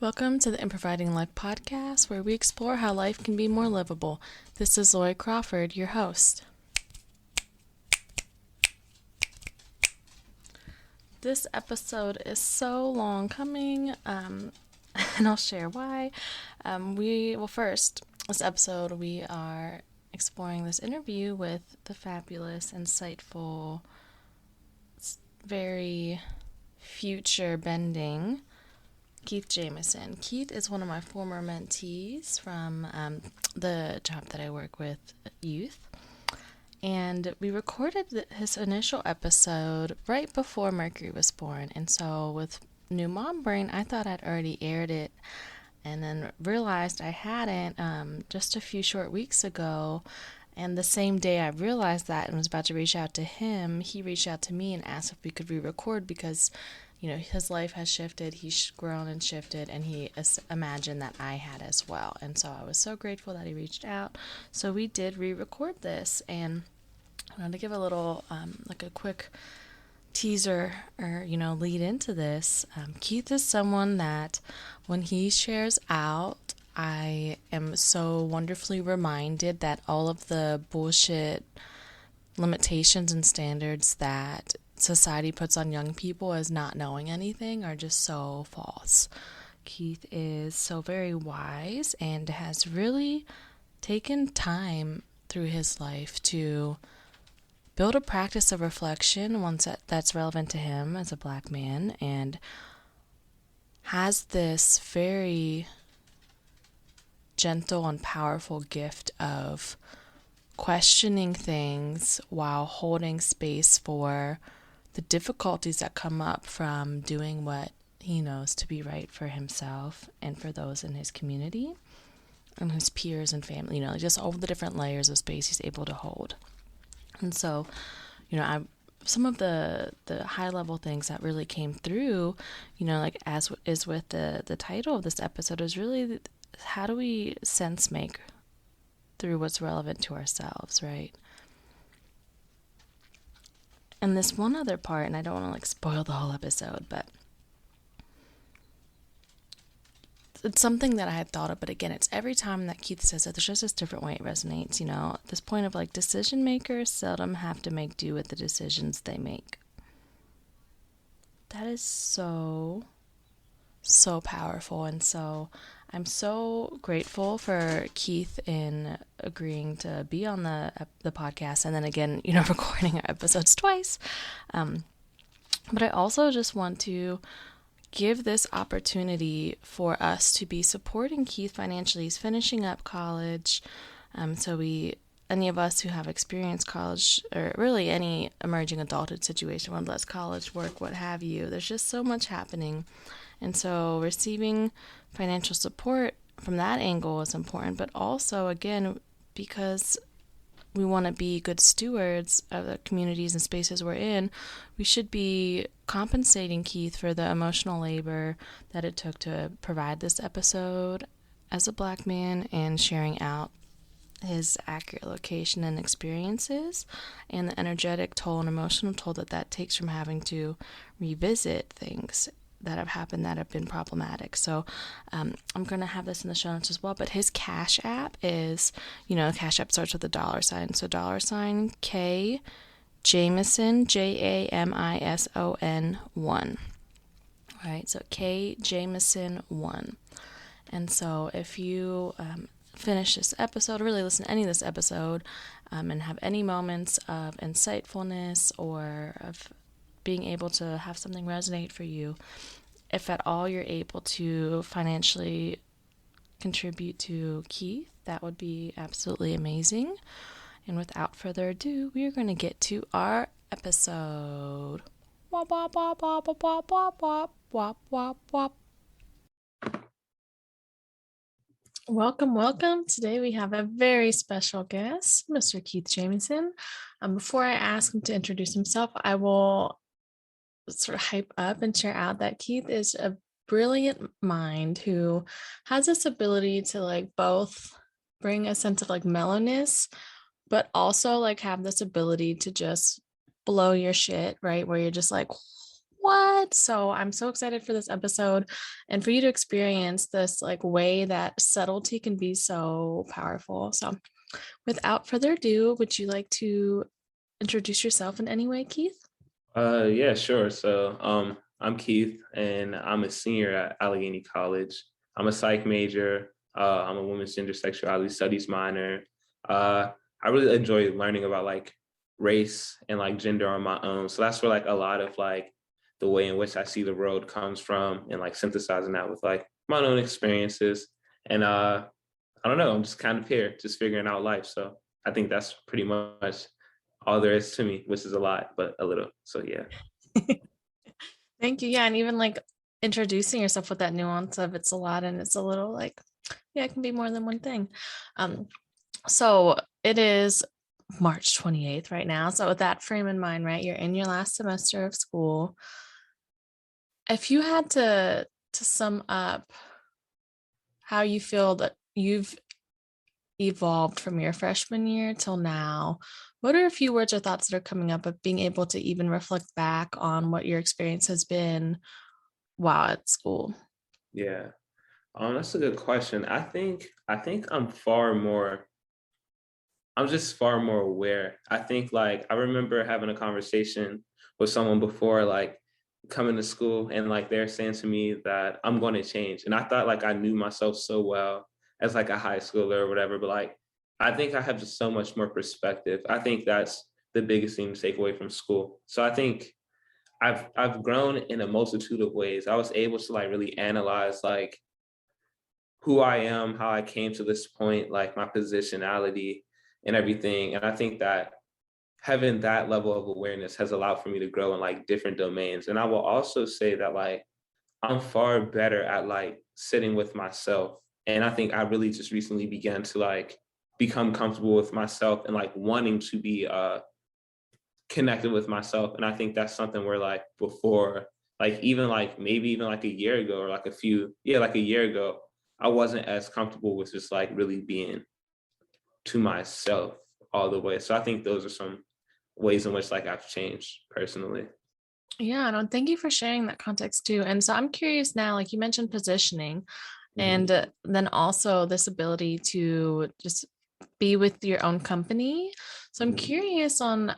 Welcome to the Improviding Life podcast, where we explore how life can be more livable. This is Lloyd Crawford, your host. This episode is so long coming, and I'll share why. First, this episode we are exploring this interview with the fabulous, insightful, very future-bending Keith Jamison. Keith is one of my former mentees from the job that I work with youth. And we recorded his initial episode right before Mercury was born. And so with New Mom Brain, I thought I'd already aired it and then realized I hadn't just a few short weeks ago. And the same day I realized that and was about to reach out to him, he reached out to me and asked if we could re-record because his life has shifted, he's grown and shifted, and he imagined that I had as well. And so I was so grateful that he reached out. So we did re-record this, and I wanted to give a little, a quick teaser or, lead into this. Keith is someone that when he shares out, I am so wonderfully reminded that all of the bullshit limitations and standards that society puts on young people as not knowing anything are just so false. Keith is so very wise and has really taken time through his life to build a practice of reflection, one that's relevant to him as a Black man, and has this very gentle and powerful gift of questioning things while holding space for the difficulties that come up from doing what he knows to be right for himself and for those in his community and his peers and family, just all the different layers of space he's able to hold. And so, some of the high level things that really came through, as is with the title of this episode, is really how do we sense make through what's relevant to ourselves, right? And this one other part, and I don't want to spoil the whole episode, but it's something that I had thought of, but again, it's every time that Keith says it, there's just this different way it resonates, at this point of decision makers seldom have to make do with the decisions they make. That is so powerful. And so I'm so grateful for Keith in agreeing to be on the podcast, and then again, recording our episodes twice. But I also just want to give this opportunity for us to be supporting Keith financially. He's finishing up college. Any of us who have experienced college, or really any emerging adulthood situation, whether that's college, work, what have you, there's just so much happening. And so receiving financial support from that angle is important, but also, again, because we want to be good stewards of the communities and spaces we're in, we should be compensating Keith for the emotional labor that it took to provide this episode as a Black man and sharing out his accurate location and experiences, and the energetic toll and emotional toll that takes from having to revisit things that have happened that have been problematic. So I'm going to have this in the show notes as well, but his Cash App is, Cash App starts with a $sign. So $K Jamison, Jamison 1. All right, so K Jamison 1. And so if you finish this episode, or really listen to any of this episode, and have any moments of insightfulness or of being able to have something resonate for you, if at all you're able to financially contribute to Keith, that would be absolutely amazing. And without further ado, we are going to get to our episode. Wop, wop, wop, wop, wop, wop, wop, wop, wop, wop, wop. Welcome. Today we have a very special guest, Mr. Keith Jamison. Before I ask him to introduce himself, I will sort of hype up and share out that Keith is a brilliant mind who has this ability to both bring a sense of mellowness, but also have this ability to just blow your shit, right? Where you're just What? So I'm so excited for this episode and for you to experience this like way that subtlety can be so powerful. So without further ado, would you like to introduce yourself in any way, Keith? Yeah, sure. I'm Keith, and I'm a senior at Allegheny College. I'm a psych major. I'm a women's gender sexuality studies minor. Uh, I really enjoy learning about like race and like gender on my own. So that's where like a lot of like the way in which I see the world comes from, and like synthesizing that with like my own experiences. And I don't know, I'm just kind of here, just figuring out life. So I think that's pretty much all there is to me, which is a lot, but a little. So yeah. Thank you. Yeah, and even like introducing yourself with that nuance of it's a lot and it's a little like, yeah, it can be more than one thing. Um, so it is March 28th right now. So with that frame in mind, right, you're in your last semester of school. If you had to sum up how you feel that you've evolved from your freshman year till now, what are a few words or thoughts that are coming up of being able to even reflect back on what your experience has been while at school? Yeah. That's a good question. I think I'm just far more aware. I think like I remember having a conversation with someone before, like coming to school, and like they're saying to me that I'm going to change. And I thought like I knew myself so well as like a high schooler or whatever, but like I think I have just so much more perspective. I think that's the biggest thing to take away from school. So I think I've grown in a multitude of ways. I was able to like really analyze like who I am, how I came to this point, like my positionality and everything. And I think that having that level of awareness has allowed for me to grow in like different domains. And I will also say that like I'm far better at like sitting with myself. And I think I really just recently began to like become comfortable with myself and like wanting to be connected with myself. And I think that's something where like before, like even like maybe even like a year ago or like like a year ago, I wasn't as comfortable with just like really being to myself all the way. So I think those are some ways in which like I've changed personally. Yeah, no, thank you for sharing that context too. And so I'm curious now, like you mentioned positioning Mhm. and then also this ability to just be with your own company. So I'm Mhm. curious on,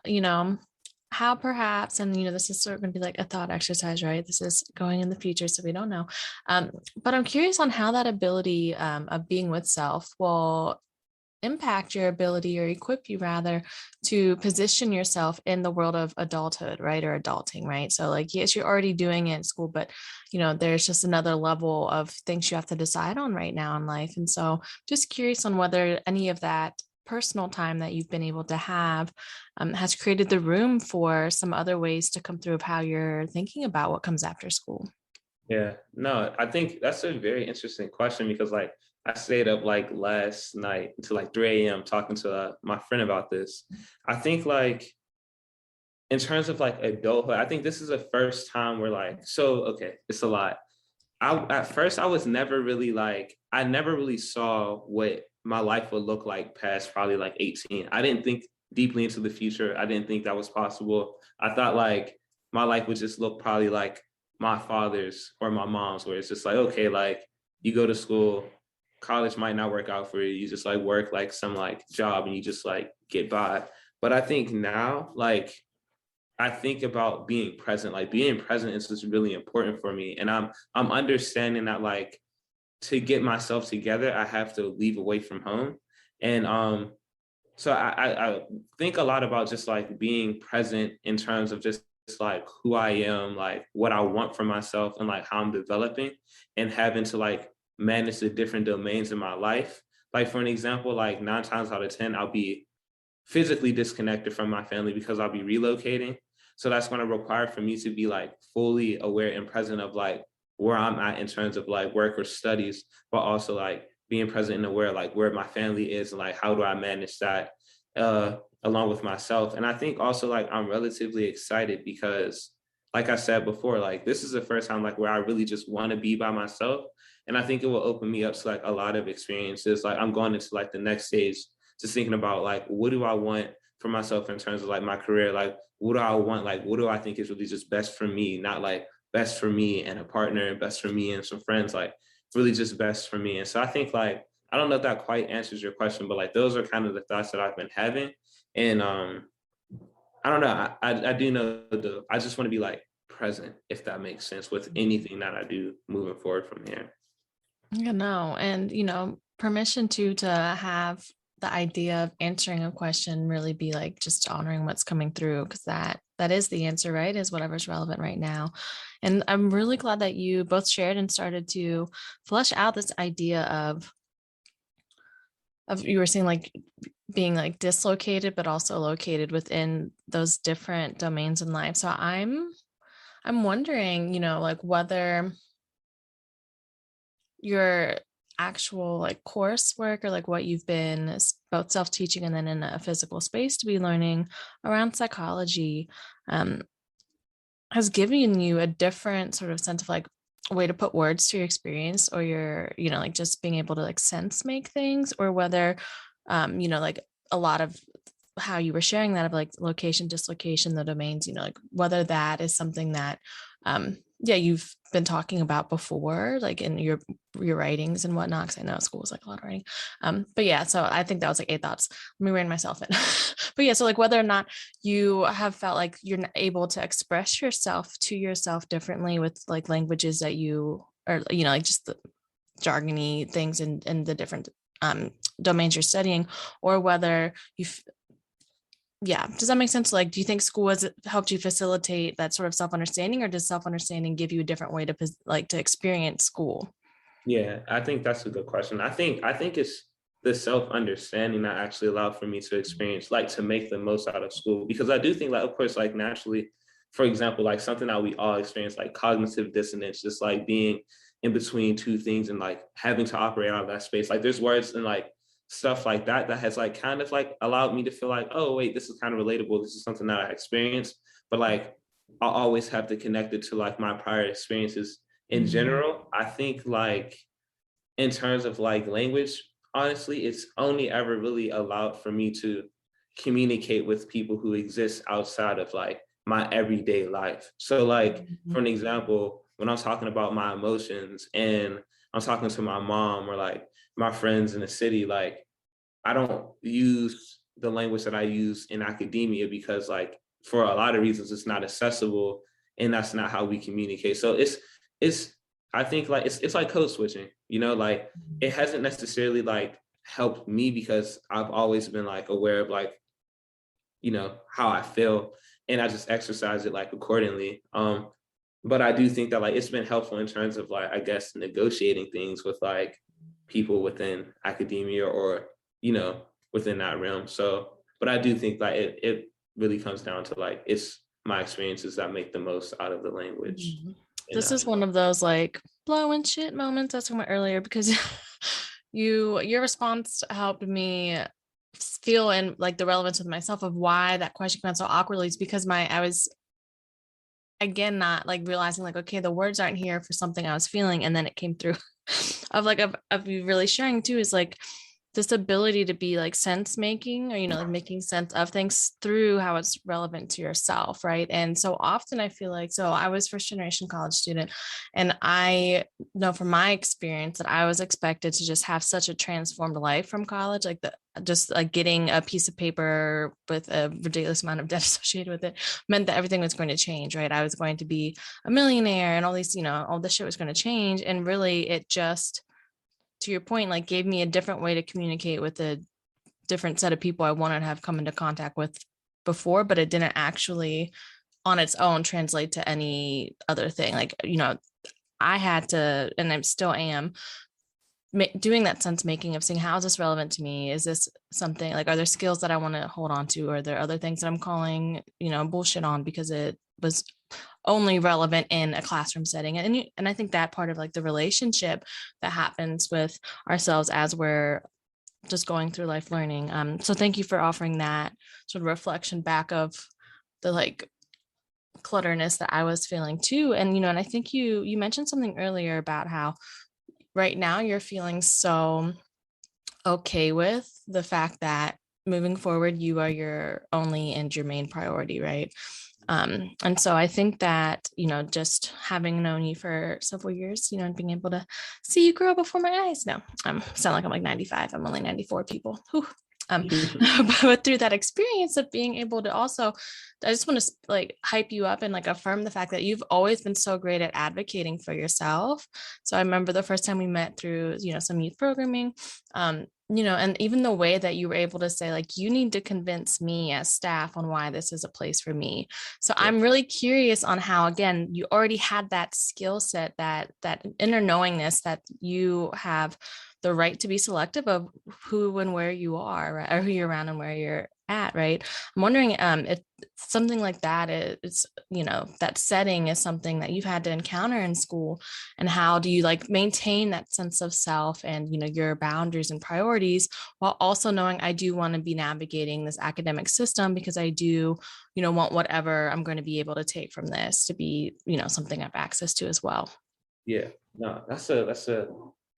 how perhaps, and this is sort of going to be like a thought exercise, right? This is going in the future, so we don't know. But I'm curious on how that ability of being with self will impact your ability or equip you rather to position yourself in the world of adulthood, right? Or adulting, right? So like yes, you're already doing it in school, but there's just another level of things you have to decide on right now in life. And so just curious on whether any of that personal time that you've been able to have has created the room for some other ways to come through of how you're thinking about what comes after school. Yeah, no, I think that's a very interesting question because like I stayed up like last night until like 3 a.m. talking to my friend about this. I think like in terms of like adulthood, I think this is the first time where like, so okay, it's a lot. At first I was never really like, I never really saw what my life would look like past probably like 18. I didn't think deeply into the future. I didn't think that was possible. I thought like my life would just look probably like my father's or my mom's, where it's just like, okay, like you go to school, college might not work out for you. You just like work like some like job and you just like get by. But I think now, like I think about being present. Like being present is just really important for me. And I'm understanding that like to get myself together, I have to leave away from home. And so I think a lot about just like being present in terms of just like who I am, like what I want for myself and like how I'm developing and having to like manage the different domains in my life. Like for an example, like 9 times out of 10, I'll be physically disconnected from my family because I'll be relocating. So that's going to require for me to be like fully aware and present of like where I'm at in terms of like work or studies, but also like being present and aware like where my family is and like how do I manage that along with myself. And I think also like I'm relatively excited because like I said before, like this is the first time like where I really just want to be by myself. And I think it will open me up to like a lot of experiences. Like I'm going into like the next stage just thinking about like what do I want for myself in terms of like my career. Like, what do I want? Like, what do I think is really just best for me? Not like best for me and a partner and best for me and some friends, like really just best for me. And so I think like, I don't know if that quite answers your question, but like those are kind of the thoughts that I've been having. And I don't know. I do know I just want to be like present, if that makes sense, with anything that I do moving forward from here. Yeah, no, and permission to have the idea of answering a question really be like just honoring what's coming through, because that is the answer, right? Is whatever's relevant right now. And I'm really glad that you both shared and started to flesh out this idea of you were saying like being like dislocated but also located within those different domains in life. So I'm wondering, like whether your actual like coursework or like what you've been both self-teaching and then in a physical space to be learning around psychology um, has given you a different sort of sense of like way to put words to your experience, or your like just being able to like sense make things, or whether like a lot of how you were sharing that of like location, dislocation, the domains, like whether that is something that yeah, you've been talking about before, like in your writings and whatnot, because I know school is like a lot of writing. But yeah, so I think that was like 8 thoughts. Let me rein myself in. But yeah, so like whether or not you have felt like you're able to express yourself to yourself differently with like languages that you or like just the jargony things and the different domains you're studying, or whether you've yeah, does that make sense? Like, do you think school has helped you facilitate that sort of self-understanding, or does self-understanding give you a different way to like to experience school? Yeah, I think that's a good question. I think it's the self-understanding that actually allowed for me to experience, like to make the most out of school. Because I do think like, of course, like naturally, for example, like something that we all experience, like cognitive dissonance, just like being in between two things and like having to operate out of that space. Like there's words and like stuff like that that has like kind of like allowed me to feel like, oh wait, this is kind of relatable. This is something that I experienced. But like I'll always have to connect it to like my prior experiences in general. I think like in terms of like language, honestly, it's only ever really allowed for me to communicate with people who exist outside of like my everyday life. So like for an example, when I'm talking about my emotions and I'm talking to my mom or like my friends in the city, like I don't use the language that I use in academia because like for a lot of reasons it's not accessible and that's not how we communicate. So it's I think like it's like code switching, like it hasn't necessarily like helped me because I've always been like aware of like, how I feel and I just exercise it like accordingly. But I do think that like it's been helpful in terms of like I guess negotiating things with like people within academia or within that realm. So, but I do think like it really comes down to like it's my experiences that make the most out of the language. This is one of those like blowing shit moments I was talking about earlier, because your response helped me feel in like the relevance with myself of why that question came out so awkwardly, is because I was again not like realizing like, okay, the words aren't here for something I was feeling, and then it came through of like of you really sharing too, is like this ability to be like sense making, or like making sense of things through how it's relevant to yourself, right? And so often I feel like, so I was first generation college student, and I know from my experience that I was expected to just have such a transformed life from college, like just like getting a piece of paper with a ridiculous amount of debt associated with it meant that everything was going to change, right? I was going to be a millionaire and all these, all this shit was going to change. And really it just, to your point, like gave me a different way to communicate with a different set of people I wanted to have come into contact with before, but it didn't actually on its own translate to any other thing. Like, I had to, and I still am, doing that sense making of seeing how is this relevant to me? Is this something like, are there skills that I want to hold on to? Or are there other things that I'm calling, bullshit on because it was only relevant in a classroom setting? And I think that part of like the relationship that happens with ourselves as we're just going through life learning. So thank you for offering that sort of reflection back of the like clutterness that I was feeling too. And and I think you mentioned something earlier about how right now you're feeling so okay with the fact that moving forward, you are your only and your main priority, right? And so I think that, just having known you for several years, and being able to see you grow before my eyes. No, sound like I'm like 95. I'm only 94 people. Whew. But through that experience of being able to also, I just want to like hype you up and like affirm the fact that you've always been so great at advocating for yourself. So I remember the first time we met through, some youth programming, and even the way that you were able to say, like, you need to convince me as staff on why this is a place for me. So Yeah. I'm really curious on how, again, you already had that skill set, that inner knowingness that you have the right to be selective of who and where you are, right? Or who you're around and where you're at, right? I'm wondering if something like that is, that setting is something that you've had to encounter in school, and how do you like maintain that sense of self and, your boundaries and priorities, while also knowing I do want to be navigating this academic system because I do, want whatever I'm going to be able to take from this to be, something I have access to as well. Yeah, no, that's a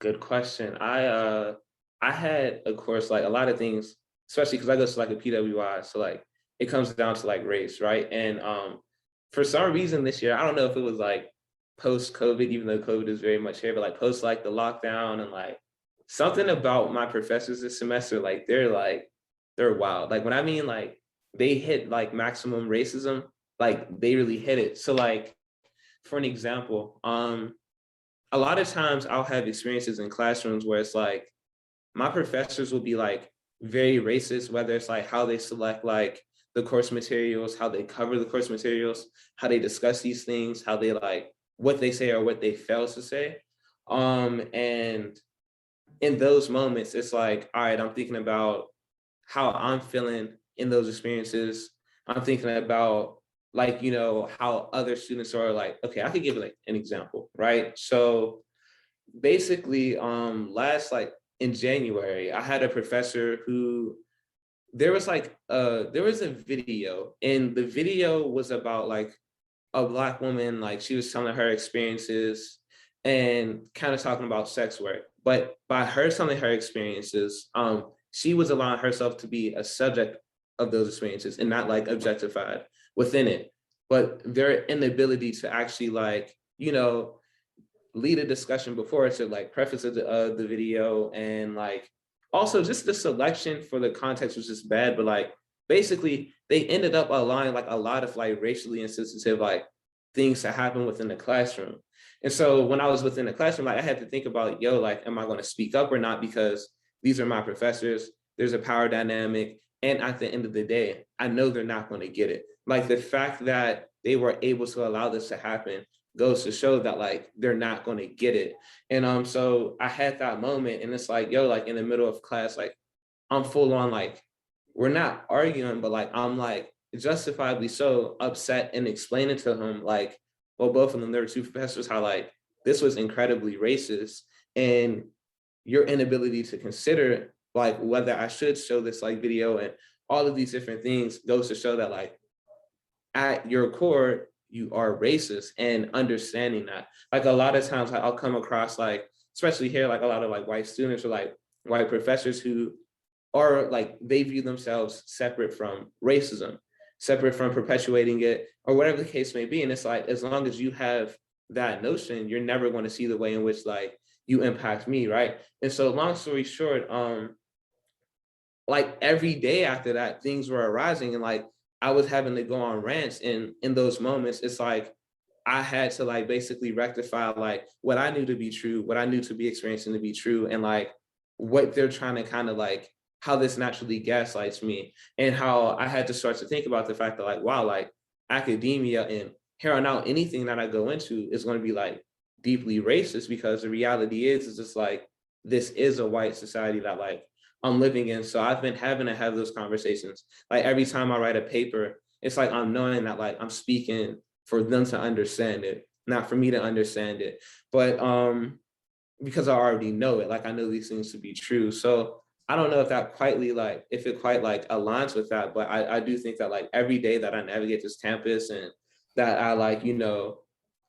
good question. I had, of course, like a lot of things, especially because I go to like a PWI, so like it comes down to like race, right? And for some reason this year, I don't know if it was like post COVID, even though COVID is very much here, but like post like the lockdown and like something about my professors this semester, they're wild. Like when I mean like they hit like maximum racism, like they really hit it. So like for an example, a lot of times I'll have experiences in classrooms where it's like my professors will be like very racist, whether it's like how they select like the course materials, how they cover the course materials, how they discuss these things, how they like what they say or what they fail to say. And in those moments, it's like, all right, I'm thinking about how I'm feeling in those experiences. I'm thinking about like, how other students are like, okay, I could give like an example, right? So basically, last like in January, I had a professor who there was a video, and the video was about like a Black woman, like she was telling her experiences and kind of talking about sex work. But by her telling her experiences, she was allowing herself to be a subject of those experiences and not like objectified within it. But their inability to actually like, lead a discussion before to like preface the video, and like also just the selection for the context was just bad, but like basically they ended up allowing like a lot of like racially insensitive like things to happen within the classroom. And so when I was within the classroom, like I had to think about, like, am I going to speak up or not? Because these are my professors, there's a power dynamic, and at the end of the day, I know they're not going to get it. Like the fact that they were able to allow this to happen goes to show that like they're not going to get it. And so I had that moment, and it's like, like in the middle of class, like I'm full on like we're not arguing, but like I'm like justifiably so upset and explaining to him like, well, both of them, there were two professors, how like this was incredibly racist, and your inability to consider like whether I should show this like video and all of these different things goes to show that like at your core, you are racist, and understanding that. Like a lot of times I'll come across like, especially here, like a lot of like white students or like white professors who are like, they view themselves separate from racism, separate from perpetuating it, or whatever the case may be. And it's like, as long as you have that notion, you're never going to see the way in which like you impact me, right? And so long story short, like every day after that, things were arising, and like I was having to go on rants. And in those moments, it's like I had to like basically rectify like what I knew to be true, what I knew to be experiencing to be true, and like what they're trying to kind of like how this naturally gaslights me, and how I had to start to think about the fact that like, wow, like academia and here on out, anything that I go into is going to be like deeply racist, because the reality is just like this is a white society that like I'm living in. So I've been having to have those conversations. Like every time I write a paper, it's like I'm knowing that like I'm speaking for them to understand it, not for me to understand it. But because I already know it, like I know these things to be true. So I don't know if that quietly like if it quite like aligns with that, but I do think that like every day that I navigate this campus and that I like,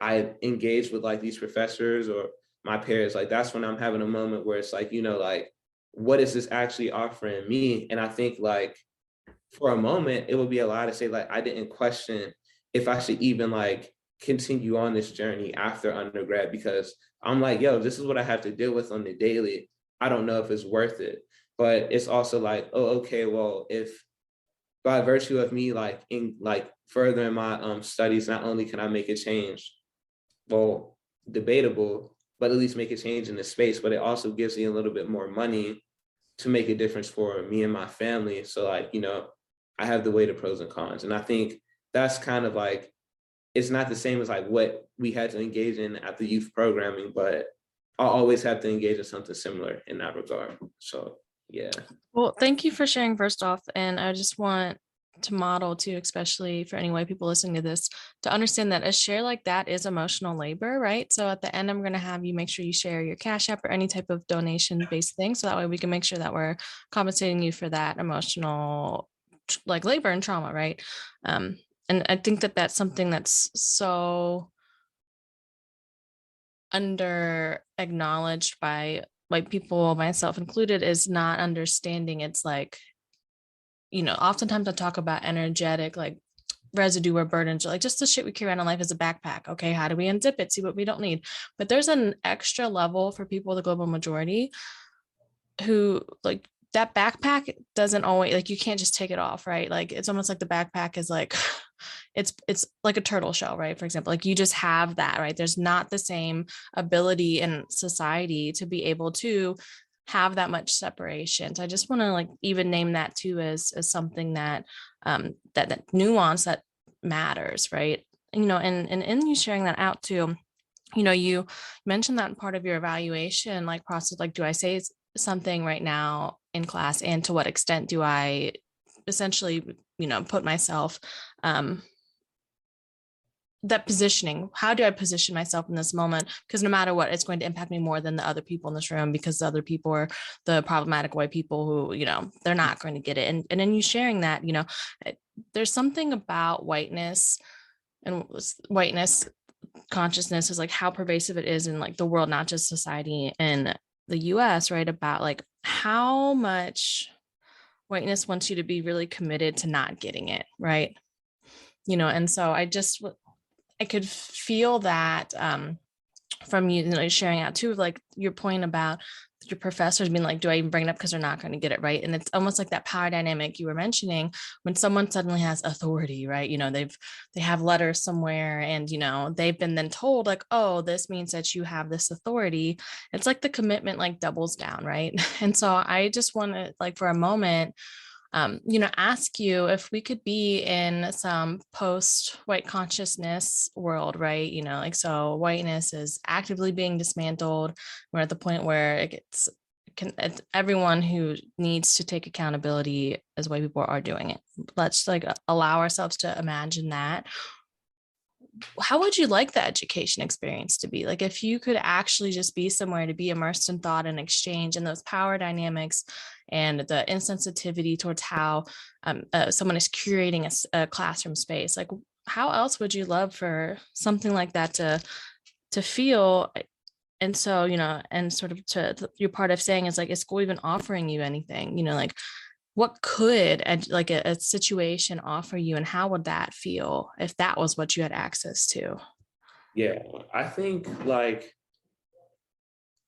I engage with like these professors or my peers, like that's when I'm having a moment where it's like, like what is this actually offering me? And I think like for a moment, it would be a lie to say like I didn't question if I should even like continue on this journey after undergrad, because I'm like, yo, this is what I have to deal with on the daily. I don't know if it's worth it. But it's also like, oh, okay, well, if by virtue of me like in like furthering my studies, not only can I make a change, well, debatable, but at least make a change in the space, but it also gives me a little bit more money to make a difference for me and my family. So like, you know, I have the weight of pros and cons. And I think that's kind of like, it's not the same as like what we had to engage in at the youth programming, but I'll always have to engage in something similar in that regard. So yeah. Well, thank you for sharing first off. And I just want to model too, especially for any white people listening to this, to understand that a share like that is emotional labor, right? So at the end, I'm going to have you make sure you share your Cash App or any type of donation based thing. So that way we can make sure that we're compensating you for that emotional like labor and trauma, right? And I think that that's something that's so under acknowledged by white people, myself included, is not understanding. It's like, you know, oftentimes I talk about energetic, like residue or burdens, or like just the shit we carry around in life as a backpack. Okay, how do we unzip it? See what we don't need. But there's an extra level for people, the global majority, who like that backpack doesn't always like you can't just take it off, right? Like it's almost like the backpack is like it's like a turtle shell, right? For example, like you just have that, right? There's not the same ability in society to be able to have that much separation. So I just want to like even name that too as something that that nuance that matters, right? You know, and in you sharing that out too, you know, you mentioned that in part of your evaluation like process, like do I say something right now in class, and to what extent do I essentially, you know, put myself that positioning, how do I position myself in this moment? Because no matter what, it's going to impact me more than the other people in this room, because the other people are the problematic white people who, you know, they're not going to get it. And then you sharing that, you know, there's something about whiteness and whiteness consciousness is like how pervasive it is in like the world, not just society in the US, right? About like how much whiteness wants you to be really committed to not getting it, right? You know, and so I could feel that from you, you know, sharing out too, like your point about your professors being like, do I even bring it up because they're not going to get it right? And it's almost like that power dynamic you were mentioning when someone suddenly has authority, right? You know, they have letters somewhere, and you know they've been then told like, oh, this means that you have this authority. It's like the commitment like doubles down, right? And so I just want to like for a moment you know, ask you if we could be in some post-white consciousness world, right? You know, like so whiteness is actively being dismantled. We're at the point where it's everyone who needs to take accountability as white people are doing it. Let's like allow ourselves to imagine that. How would you like the education experience to be? Like if you could actually just be somewhere to be immersed in thought and exchange and those power dynamics and the insensitivity towards how someone is curating a classroom space, like how else would you love for something like that to feel? And so, you know, and sort of to your part of saying is like, is school even offering you anything? You know, like what could like a situation offer you, and how would that feel if that was what you had access to? Yeah. I think like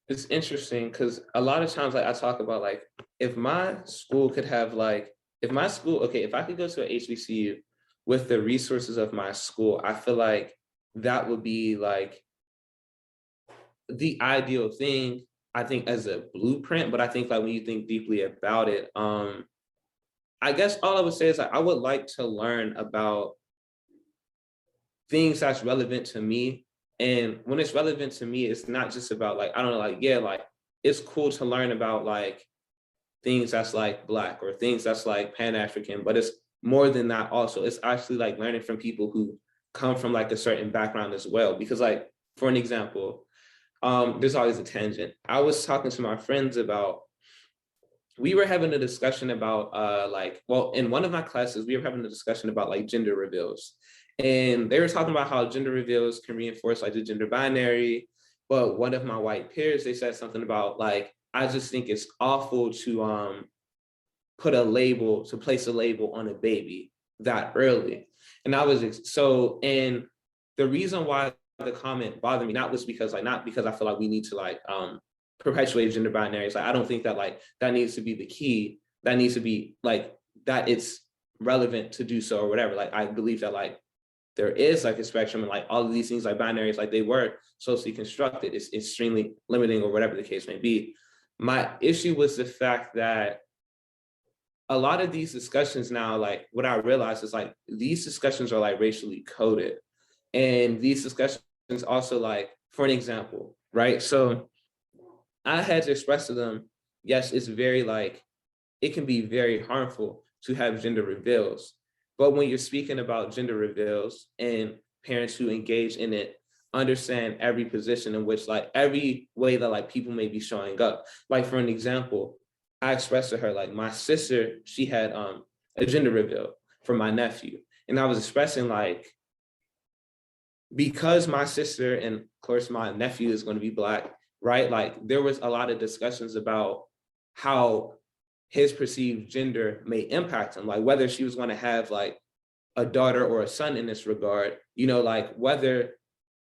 it's interesting because a lot of times like I talk about like if my school could have like if my school, okay, if I could go to a HBCU with the resources of my school, I feel like that would be like the ideal thing, I think, as a blueprint. But I think like when you think deeply about it, I guess all I would say is like I would like to learn about things that's relevant to me. And when it's relevant to me, it's not just about like, I don't know, like, yeah, like it's cool to learn about like things that's like Black or things that's like Pan-African, but it's more than that also. It's actually like learning from people who come from like a certain background as well. Because like, for an example, there's always a tangent. I was talking to my friends about, we were having a discussion about like, well, in one of my classes, we were having a discussion about like gender reveals. And they were talking about how gender reveals can reinforce like the gender binary. But one of my white peers, they said something about like I just think it's awful to place a label on a baby that early. And and the reason why the comment bothered me, not because I feel like we need to perpetuate gender binaries. Like, I don't think that that needs to be the key. That needs to be that it's relevant to do so or whatever. Like, I believe that there is a spectrum, and all of these things binaries, they were socially constructed. It's extremely limiting or whatever the case may be. My issue was the fact that a lot of these discussions now, what I realized is these discussions are racially coded. And these discussions also, for an example, right? So I had to express to them, yes, it's very it can be very harmful to have gender reveals. But when you're speaking about gender reveals and parents who engage in it understand every position in which every way that people may be showing up. For an example, I expressed to her my sister, she had a gender reveal for my nephew. And I was expressing because my sister and of course my nephew is going to be Black, right? There was a lot of discussions about how his perceived gender may impact him, whether she was going to have a daughter or a son in this regard, whether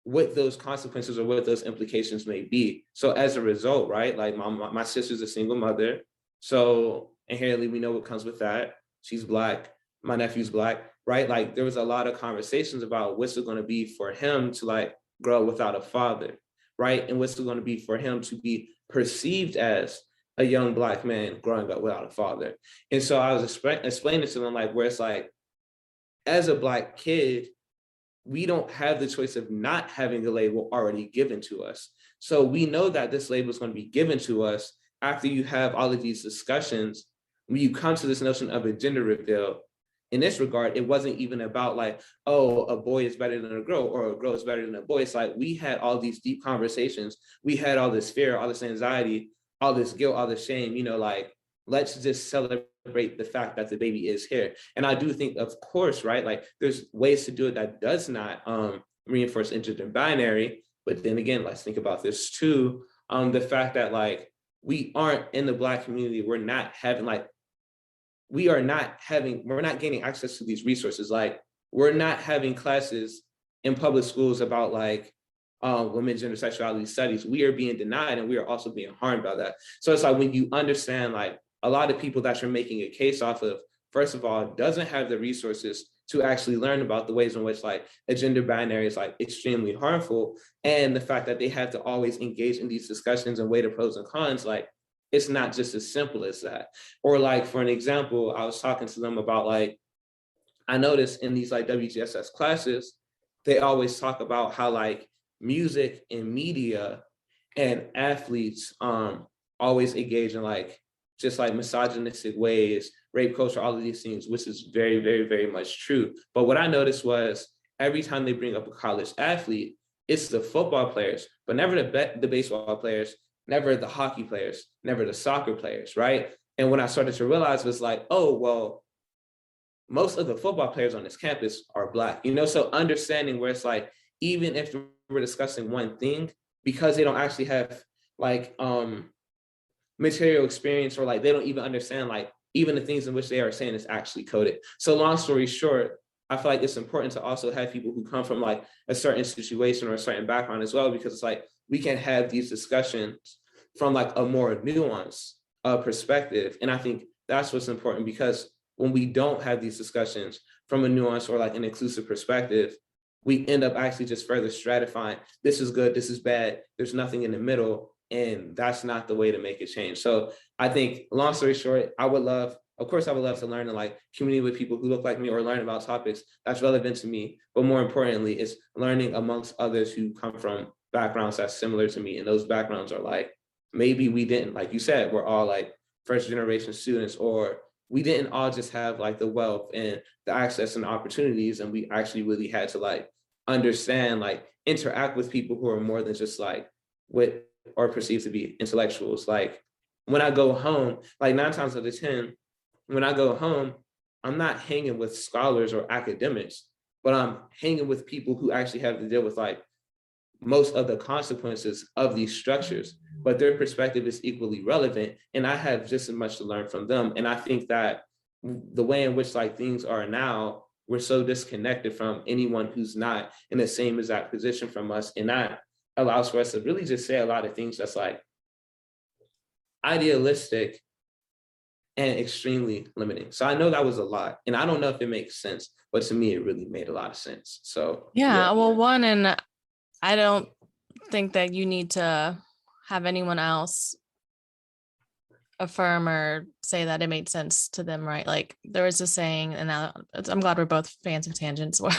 what those consequences or what those implications may be. So as a result, right, my sister's a single mother. So inherently we know what comes with that. She's Black, my nephew's Black, right? There was a lot of conversations about what's it going to be for him to grow without a father, right? And what's it going to be for him to be perceived as a young Black man growing up without a father. And so I was explaining to them where it's as a Black kid, we don't have the choice of not having a label already given to us. So we know that this label is going to be given to us after you have all of these discussions. When you come to this notion of a gender reveal, in this regard, it wasn't even about oh, a boy is better than a girl or a girl is better than a boy. It's we had all these deep conversations. We had all this fear, all this anxiety, all this guilt, all this shame, let's just celebrate the fact that the baby is here. And I do think, of course, right, there's ways to do it that does not reinforce gender binary. But then again, let's think about this too. The fact that we aren't in the Black community, we're not gaining access to these resources. We're not having classes in public schools about women, gender, sexuality studies. We are being denied, and we are also being harmed by that. So it's when you understand a lot of people that you're making a case off of, first of all, doesn't have the resources to actually learn about the ways in which a gender binary is extremely harmful, and the fact that they have to always engage in these discussions and weigh the pros and cons. It's not just as simple as that. Or for an example, I was talking to them about I noticed in these WGSS classes, they always talk about how music and media and athletes always engage in just misogynistic ways, rape culture, all of these things, which is very, very, very much true. But what I noticed was every time they bring up a college athlete, it's the football players, but never the baseball players, never the hockey players, never the soccer players, right? And when I started to realize was oh, well, most of the football players on this campus are Black, so understanding where it's even if we're discussing one thing, because they don't actually have material experience, or they don't even understand even the things in which they are saying is actually coded. So long story short, I feel it's important to also have people who come from a certain situation or a certain background as well, because it's we can have these discussions from a more nuanced perspective. And I think that's what's important, because when we don't have these discussions from a nuanced or an inclusive perspective, we end up actually just further stratifying. This is good, this is bad, there's nothing in the middle. And that's not the way to make a change. So I think, long story short, I would love to learn and community with people who look like me, or learn about topics that's relevant to me. But more importantly, it's learning amongst others who come from backgrounds that's similar to me. And those backgrounds are maybe we didn't, like you said, we're all first generation students, or we didn't all just have the wealth and the access and opportunities. And we actually really had to understand, interact with people who are more than just what are perceived to be intellectuals. When I go home, 9 times out of 10, when I go home, I'm not hanging with scholars or academics, but I'm hanging with people who actually have to deal with most of the consequences of these structures, but their perspective is equally relevant. And I have just as much to learn from them. And I think that the way in which like things are now, we're so disconnected from anyone who's not in the same exact position from us. And that allows for us to really just say a lot of things that's like idealistic and extremely limiting. So I know that was a lot, and I don't know if it makes sense, but to me, it really made a lot of sense. So Yeah, well, one, and I don't think that you need to have anyone else affirm or say that it made sense to them, right? Like there was a saying, and now I'm glad we're both fans of tangents, where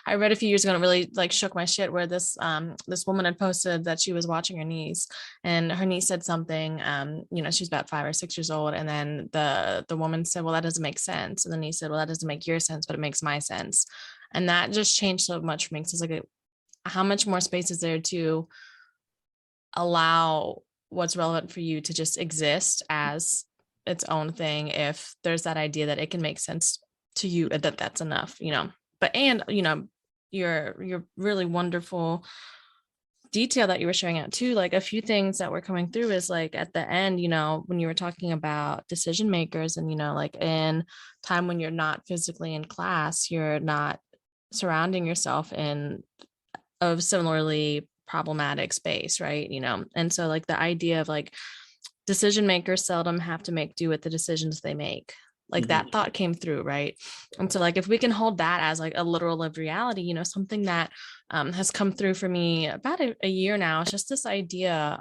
I read a few years ago and it really like shook my shit, where this woman had posted that she was watching her niece, and her niece said something, she's about 5 or 6 years old, and then the woman said, well, that doesn't make sense, and then he said, well, that doesn't make your sense, but it makes my sense. And that just changed so much for me, because it's like, how much more space is there to allow what's relevant for you to just exist as its own thing, if there's that idea that it can make sense to you, that that's enough, but, and your really wonderful detail that you were sharing out too, like a few things that were coming through is like at the end, when you were talking about decision makers, and like in time when you're not physically in class, you're not surrounding yourself in of similarly problematic space, right? And so like the idea of like decision makers seldom have to make do with the decisions they make, like that thought came through, right? And so like if we can hold that as like a literal lived reality, something that has come through for me about a year now, it's just this idea,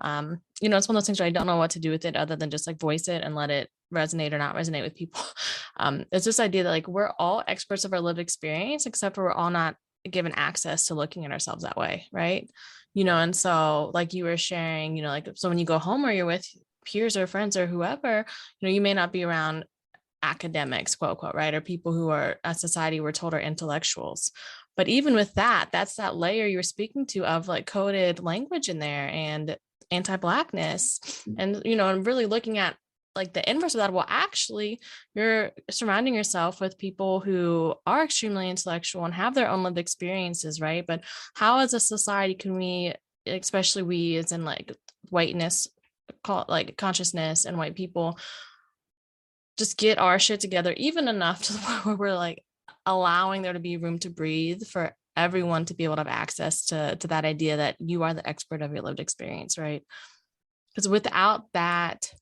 it's one of those things where I don't know what to do with it other than just like voice it and let it resonate or not resonate with people. It's this idea that like we're all experts of our lived experience, except for we're all not given access to looking at ourselves that way, right? And so like you were sharing, like, so when you go home or you're with peers or friends or whoever, you may not be around academics, quote unquote, right? Or people who are, as society we're told, are intellectuals. But even with that, that's that layer you're speaking to of like coded language in there and anti-Blackness. And, and really looking at like the inverse of that, well, actually, you're surrounding yourself with people who are extremely intellectual and have their own lived experiences, right? But how as a society can we, especially we as in like whiteness, like consciousness and white people, just get our shit together even enough to the point where we're like allowing there to be room to breathe for everyone to be able to have access to that idea that you are the expert of your lived experience, right? Because without that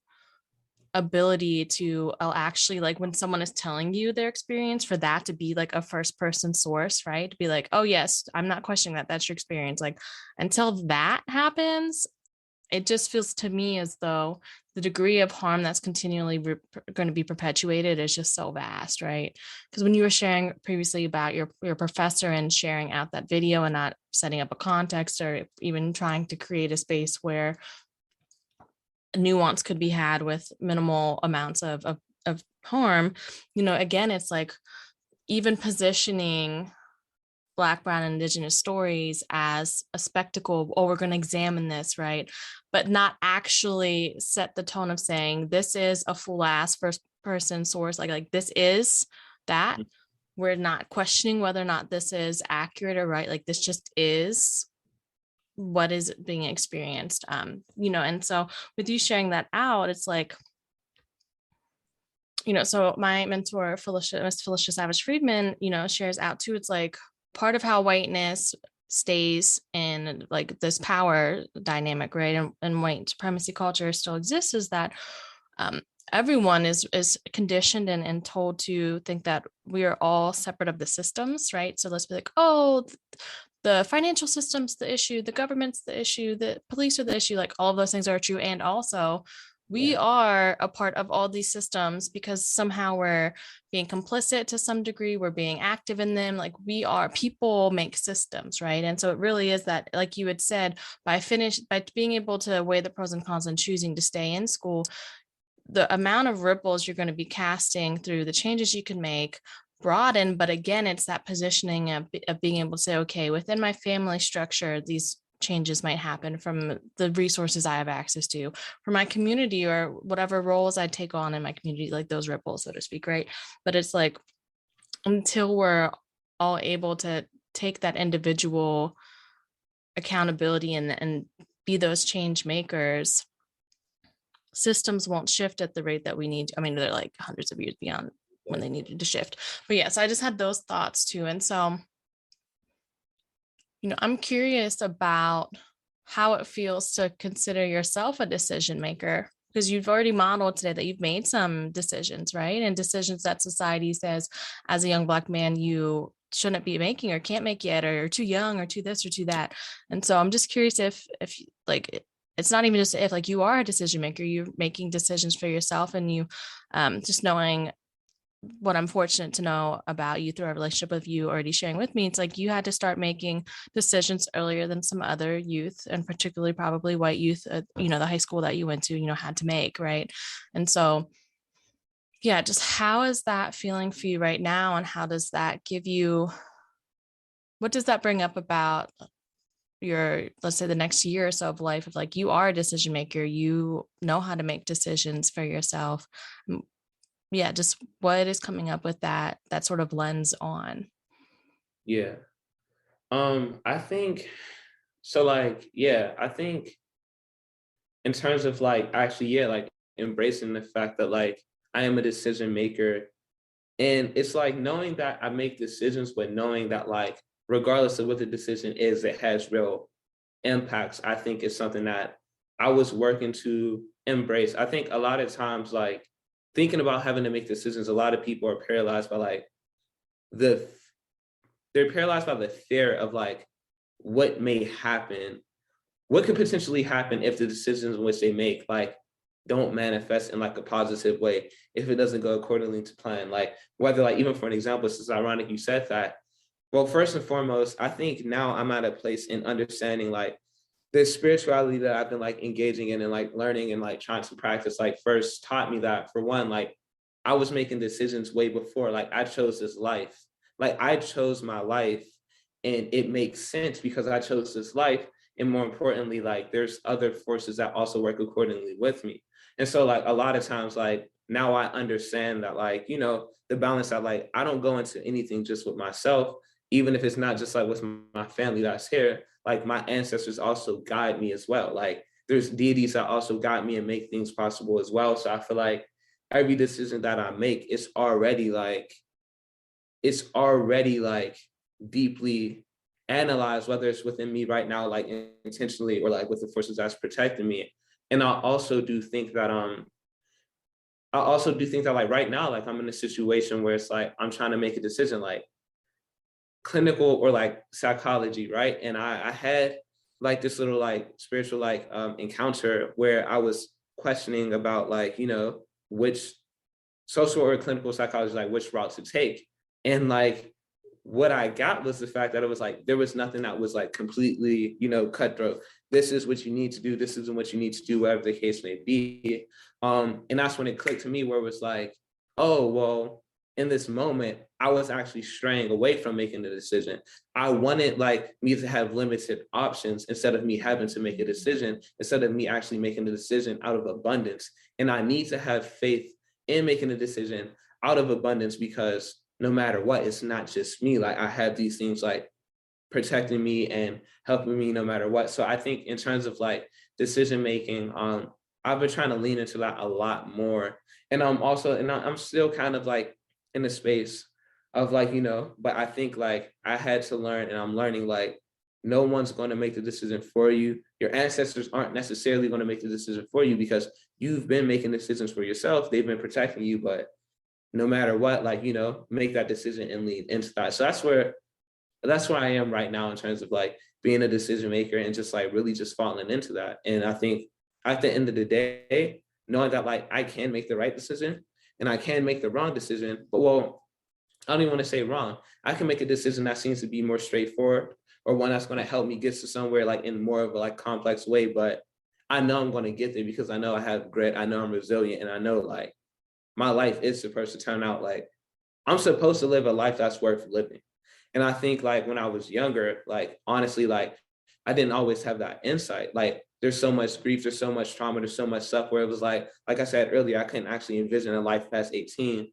ability to actually, like when someone is telling you their experience, for that to be like a first person source, right? To be like, oh yes, I'm not questioning that, that's your experience. Like until that happens, it just feels to me as though the degree of harm that's continually going to be perpetuated is just so vast, right? Because when you were sharing previously about your professor and sharing out that video and not setting up a context or even trying to create a space where nuance could be had with minimal amounts of harm, again, it's like even positioning Black, Brown, and Indigenous stories as a spectacle. Oh, we're going to examine this, right? But not actually set the tone of saying this is a full ass first person source. Like this is that. We're not questioning whether or not this is accurate or right. Like this just is what is being experienced. And so with you sharing that out, it's like, so my mentor, Miss Felicia Savage Friedman, shares out too. It's like part of how whiteness stays in like this power dynamic, right? And white supremacy culture still exists, is that everyone is conditioned and told to think that we are all separate of the systems, right? So let's be like, oh, the financial system's the issue, the government's the issue, the police are the issue, like all of those things are true. And also we are a part of all these systems because somehow we're being complicit to some degree, we're being active in them. Like people make systems, right? And so it really is that, like you had said, by being able to weigh the pros and cons and choosing to stay in school, the amount of ripples you're going to be casting through the changes you can make broaden. But again, it's that positioning of being able to say, okay, within my family structure, these changes might happen from the resources I have access to, for my community or whatever roles I take on in my community, like those ripples, so to speak, right? But it's like until we're all able to take that individual accountability and be those change makers, systems won't shift at the rate that we need. I mean, they're like hundreds of years beyond when they needed to shift. But yeah, so I just had those thoughts too. And so, I'm curious about how it feels to consider yourself a decision maker, because you've already modeled today that you've made some decisions, right? And decisions that society says as a young Black man, you shouldn't be making or can't make yet, or you're too young or too this or too that. And so I'm just curious if like, it's not even just if, like, you are a decision maker, you're making decisions for yourself, and you just knowing what I'm fortunate to know about you through our relationship with you already sharing with me, it's like you had to start making decisions earlier than some other youth, and particularly probably white youth, the high school that you went to, had to make, right? And so, yeah, just how is that feeling for you right now? And how does that give you, what does that bring up about your, let's say, the next year or so of life, of like, you are a decision maker, you know how to make decisions for yourself. Yeah, just what is coming up with that sort of lens on. Yeah. I think so, like, yeah, I think in terms of like actually, yeah, like embracing the fact that like I am a decision maker. And it's like knowing that I make decisions, but knowing that like regardless of what the decision is, it has real impacts, I think is something that I was working to embrace. I think a lot of times, like thinking about having to make decisions, a lot of people are paralyzed by like the they're paralyzed by the fear of like what may happen, what could potentially happen if the decisions in which they make like don't manifest in like a positive way, if it doesn't go accordingly to plan. Like whether like even for an example, it's ironic you said that. Well, first and foremost, I think now I'm at a place in understanding like the spirituality that I've been like engaging in and like learning and like trying to practice, like first taught me that for one, like I was making decisions way before, like I chose this life. Like I chose my life and it makes sense because I chose this life. And more importantly, like there's other forces that also work accordingly with me. And so like a lot of times, like now I understand that like, the balance that like I don't go into anything just with myself, even if it's not just like with my family that's here, like my ancestors also guide me as well. Like there's deities that also guide me and make things possible as well. So I feel like every decision that I make it's already like deeply analyzed, whether it's within me right now, like intentionally, or like with the forces that's protecting me. And I also do think that like right now, like I'm in a situation where it's like I'm trying to make a decision, like clinical or like psychology, right? And I had like this little like spiritual like encounter where I was questioning about like, which social or clinical psychology, like which route to take. And like what I got was the fact that it was like there was nothing that was like completely, cutthroat. This is what you need to do. This isn't what you need to do, whatever the case may be. And that's when it clicked to me where it was like, oh, well, in this moment, I was actually straying away from making the decision. I wanted like me to have limited options instead of me having to make a decision, instead of me actually making the decision out of abundance. And I need to have faith in making a decision out of abundance because no matter what, it's not just me. Like I have these things like protecting me and helping me no matter what. So I think in terms of like decision making, I've been trying to lean into that a lot more. And I'm still kind of like in the space of like, but I think like I had to learn and I'm learning like no one's going to make the decision for you. Your ancestors aren't necessarily going to make the decision for you because you've been making decisions for yourself. They've been protecting you, but no matter what, like, make that decision and lead into that. So that's where I am right now in terms of like being a decision maker and just like really just falling into that. And I think at the end of the day, knowing that like I can make the right decision and I can make the wrong decision, but well, I don't even want to say wrong. I can make a decision that seems to be more straightforward or one that's going to help me get to somewhere like in more of a like complex way. But I know I'm going to get there because I know I have grit. I know I'm resilient and I know like my life is supposed to turn out like I'm supposed to live a life that's worth living. And I think like when I was younger, like honestly, like I didn't always have that insight. Like there's so much grief, there's so much trauma, there's so much stuff where it was like I said earlier, I couldn't actually envision a life past 18.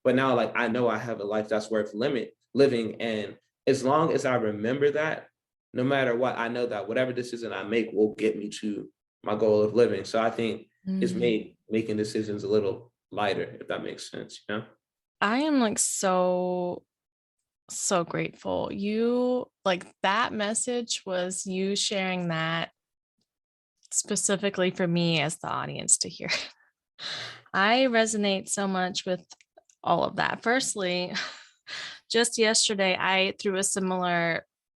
But now like I know I have a life that's worth living. And as long as I remember that, no matter what, I know that whatever decision I make will get me to my goal of living. So I think it's Mm. made making decisions a little lighter, if that makes sense, you know? I am like so grateful. You like that message was you sharing that specifically for me as the audience to hear. I resonate so much with all of that. Firstly, just yesterday, I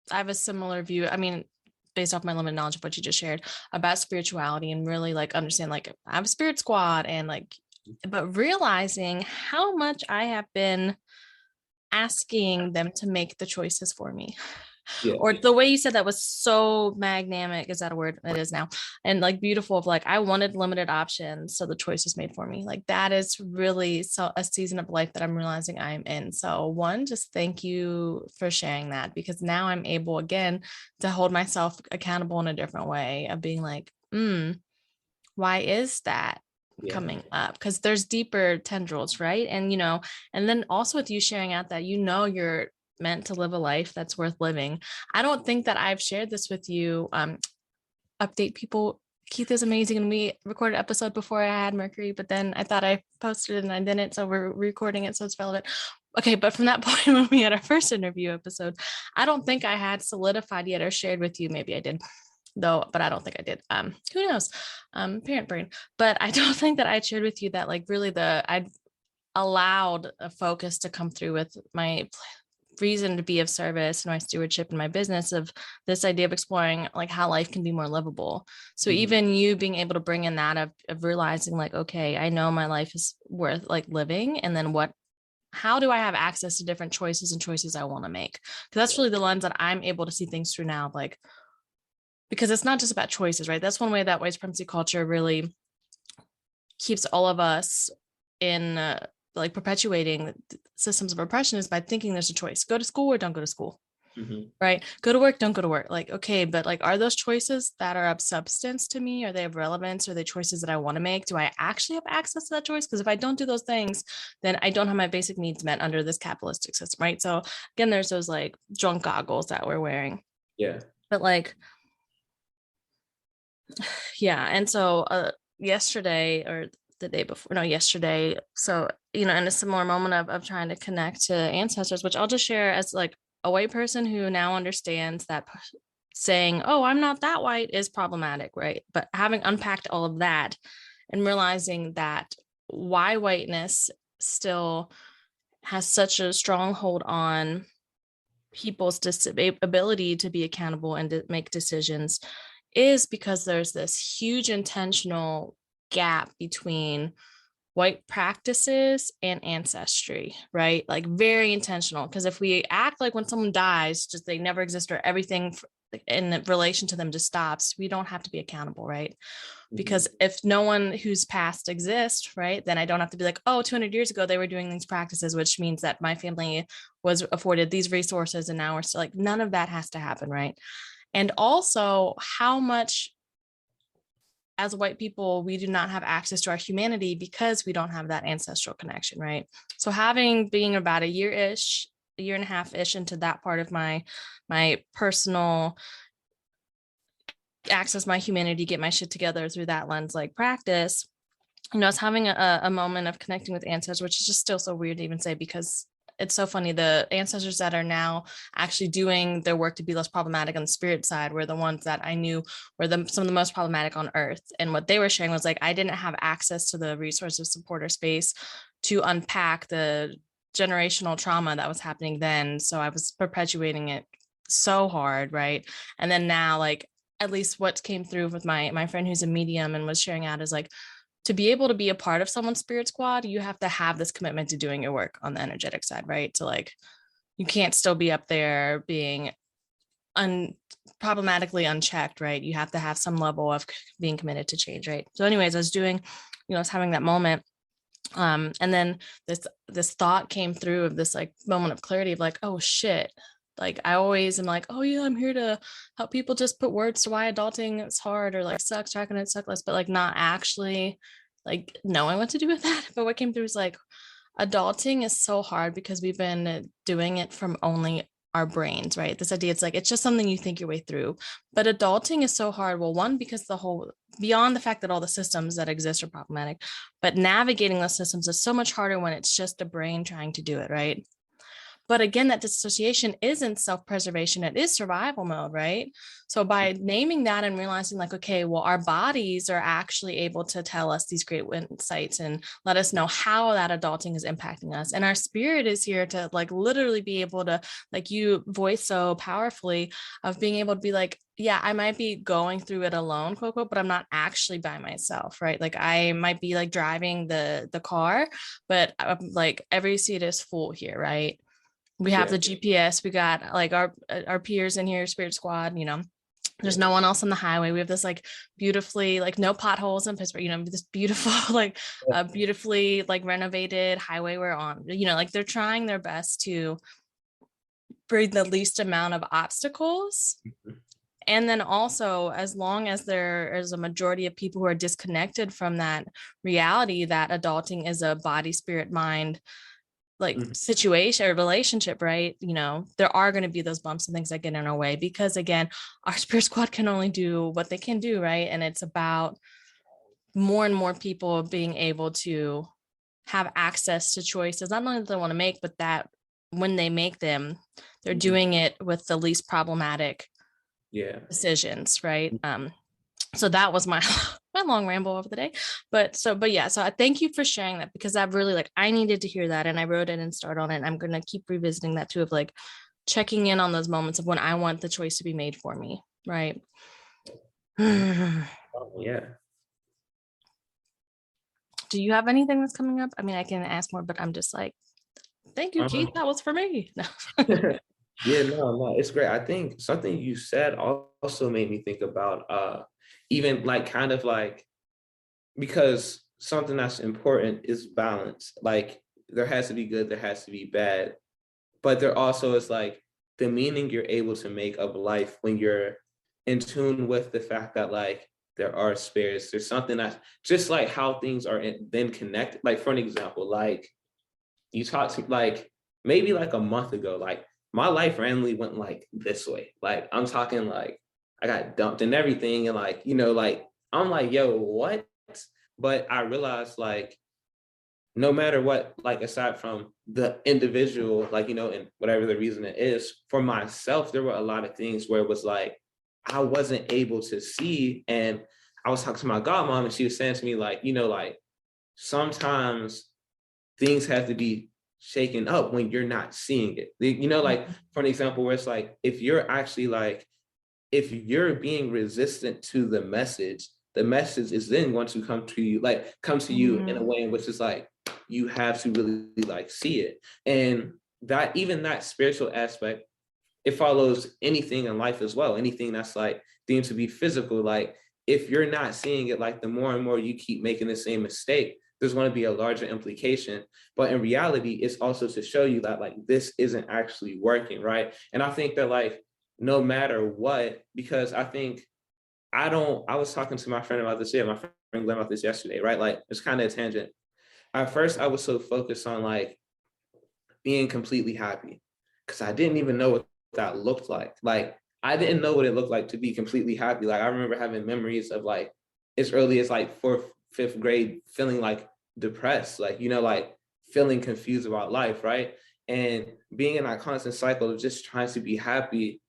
have a similar view. I mean, based off my limited knowledge of what you just shared about spirituality and really like understand, like, I have a spirit squad and like, but realizing how much I have been asking them to make the choices for me. Yeah. Or the way you said that was so magnamic. Is that a word? It is now. And like beautiful of like, I wanted limited options. So the choice was made for me. Like that is really so a season of life that I'm realizing I'm in. So one, just thank you for sharing that because now I'm able again to hold myself accountable in a different way of being like, why is that Yeah. coming up? Because there's deeper tendrils, right? And and then also with you sharing out that you're meant to live a life that's worth living. I don't think that I've shared this with you. Update people. Keith is amazing, and we recorded an episode before I had Mercury, but then I thought I posted it and I didn't, so we're recording it, so it's relevant. Okay, but from that point when we had our first interview episode, I don't think I had solidified yet or shared with you. Maybe I did, though, but I don't think I did. Who knows? Parent brain. But I don't think that I shared with you that like really I allowed a focus to come through with my reason to be of service and my stewardship and my business of this idea of exploring like how life can be more livable. So even you being able to bring in that of realizing like, okay, I know my life is worth like living. And then how do I have access to different choices and choices I want to make? Because that's really the lens that I'm able to see things through now. Like, because it's not just about choices, right? That's one way that white supremacy culture really keeps all of us in like perpetuating systems of oppression is by thinking there's a choice: go to school or don't go to school. Mm-hmm. Right, go to work, don't go to work. Like, okay, but like, are those choices that are of substance to me? Are they of relevance? Are they choices that I want to make? Do I actually have access to that choice? Because if I don't do those things, then I don't have my basic needs met under this capitalistic system, right? So again, there's those like drunk goggles that we're wearing. Yeah. But like, yeah. And so yesterday or the day before, no, yesterday. So, in a similar moment of trying to connect to ancestors, which I'll just share as like a white person who now understands that saying, oh, I'm not that white is problematic, right? But having unpacked all of that and realizing that why whiteness still has such a strong hold on people's ability to be accountable and to make decisions is because there's this huge intentional gap between white practices and ancestry, right? Like very intentional. Because if we act like when someone dies, just they never exist or everything in relation to them just stops, we don't have to be accountable, right? Because if no one who's past exists, right, then I don't have to be like, oh, 200 years ago they were doing these practices, which means that my family was afforded these resources and now we're still like, none of that has to happen, right? And also how much as white people we do not have access to our humanity because we don't have that ancestral connection, right? So being about a year and a half ish into that part of my personal access my humanity, get my shit together through that lens, like practice, I was having a moment of connecting with ancestors, which is just still so weird to even say because it's so funny. The ancestors that are now actually doing their work to be less problematic on the spirit side were the ones that I knew were some of the most problematic on earth. And what they were sharing was like, I didn't have access to the resources, support, or space to unpack the generational trauma that was happening then. So I was perpetuating it so hard, right? And then now, like, at least what came through with my friend who's a medium and was sharing out is like, to be able to be a part of someone's spirit squad, you have to have this commitment to doing your work on the energetic side, right? So like, you can't still be up there being problematically unchecked, right? You have to have some level of being committed to change, right? So anyways, I was having that moment. And then this thought came through of this like moment of clarity of like, oh shit. Like I always am like, oh yeah, I'm here to help people just put words to why adulting is hard or like sucks, tracking it suck less, but like not actually like knowing what to do with that. But what came through is like adulting is so hard because we've been doing it from only our brains, right? This idea, it's like, it's just something you think your way through. But adulting is so hard. Well, one, because beyond the fact that all the systems that exist are problematic, but navigating those systems is so much harder when it's just a brain trying to do it, right? But again, that dissociation isn't self-preservation, it is survival mode, right? So by naming that and realizing like, okay, well, our bodies are actually able to tell us these great insights and let us know how that adulting is impacting us. And our spirit is here to like literally be able to, like you voice so powerfully, of being able to be like, yeah, I might be going through it alone, quote, quote, but I'm not actually by myself, right? Like I might be like driving the car, but I'm like every seat is full here, right? We have Yeah. the GPS. We got like our peers in here, Spirit Squad. There's Yeah. no one else on the highway. We have this like beautifully, like no potholes in Pittsburgh. This beautiful, like beautifully like renovated highway we're on. Like they're trying their best to bring the least amount of obstacles. And then also, as long as there is a majority of people who are disconnected from that reality, that adulting is a body, spirit, mind like situation or relationship, right? There are going to be those bumps and things that get in our way, because again, our spirit squad can only do what they can do, right? And it's about more and more people being able to have access to choices, not only that they want to make, but that when they make them, they're doing it with the least problematic decisions, right? So that was my my long ramble over the day, but yeah, so I thank you for sharing that, because that really, like, I needed to hear that, and I wrote it and started on it. I'm going to keep revisiting that too, of like checking in on those moments of when I want the choice to be made for me, right? Yeah. Do you have anything that's coming up? I mean, I can ask more, but I'm just like, thank you, Keith, that was for me. Yeah, no, it's great. I think something you said also made me think about even like kind of like, because something that's important is balance. Like there has to be good, there has to be bad, but there also is like the meaning you're able to make of life when you're in tune with the fact that like there are spirits. There's something that's just like how things are then connected. Like for an example, like you talked to like maybe like a month ago, like my life randomly went like this way. Like I'm talking like I got dumped and everything, and like like I'm like, yo, what? But I realized like no matter what, like aside from the individual, like and whatever the reason it is, for myself, there were a lot of things where it was like I wasn't able to see. And I was talking to my godmom, and she was saying to me, like, like sometimes things have to be shaken up when you're not seeing it. Like for an example, where it's like if you're actually like if you're being resistant to the message is then going to come to you, like come to you in a way in which is like you have to really like see it. And that even that spiritual aspect, it follows anything in life as well. Anything that's like deemed to be physical, like if you're not seeing it, like the more and more you keep making the same mistake, there's going to be a larger implication. But in reality, it's also to show you that like this isn't actually working, right? And I think that like no matter what, because I think I was talking to my friend about this, my friend Glenn about this yesterday, right? Like it's kind of a tangent. At first, I was so focused on like being completely happy because I didn't even know what that looked like. Like I didn't know what it looked like to be completely happy. Like I remember having memories of like as early as like fourth, fifth grade, feeling like depressed, like like feeling confused about life, right? And being in that constant cycle of just trying to be happy,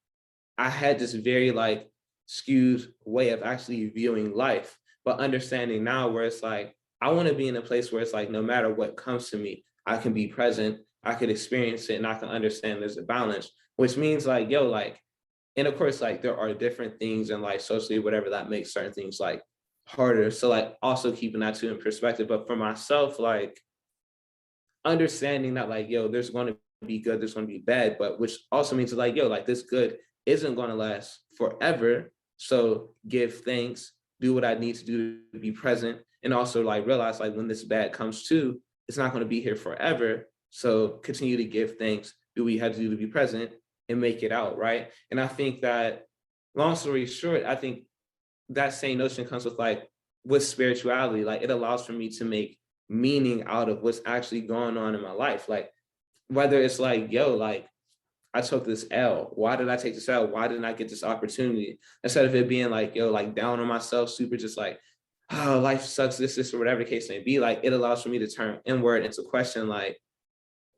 I had this very like skewed way of actually viewing life, but understanding now where it's like, I want to be in a place where it's like, no matter what comes to me, I can be present, I could experience it, and I can understand there's a balance, which means like, yo, like, and of course, like there are different things in life socially, whatever that makes certain things like harder. So like also keeping that too in perspective. But for myself, like understanding that like, yo, there's going to be good, there's going to be bad, but which also means like, yo, like this good isn't going to last forever. So give thanks, do what I need to do to be present, and also like realize like when this bad comes to, it's not going to be here forever. So continue to give thanks, do what you have to do to be present, and make it out, right? And I think that, long story short, I think that same notion comes with like with spirituality. Like it allows for me to make meaning out of what's actually going on in my life. Like whether it's like, yo, like I took this L. Why did I take this L? Why didn't I get this opportunity? Instead of it being like, yo, like down on myself, super just like, oh, life sucks, this, or whatever the case may be. Like, it allows for me to turn inward into question, like,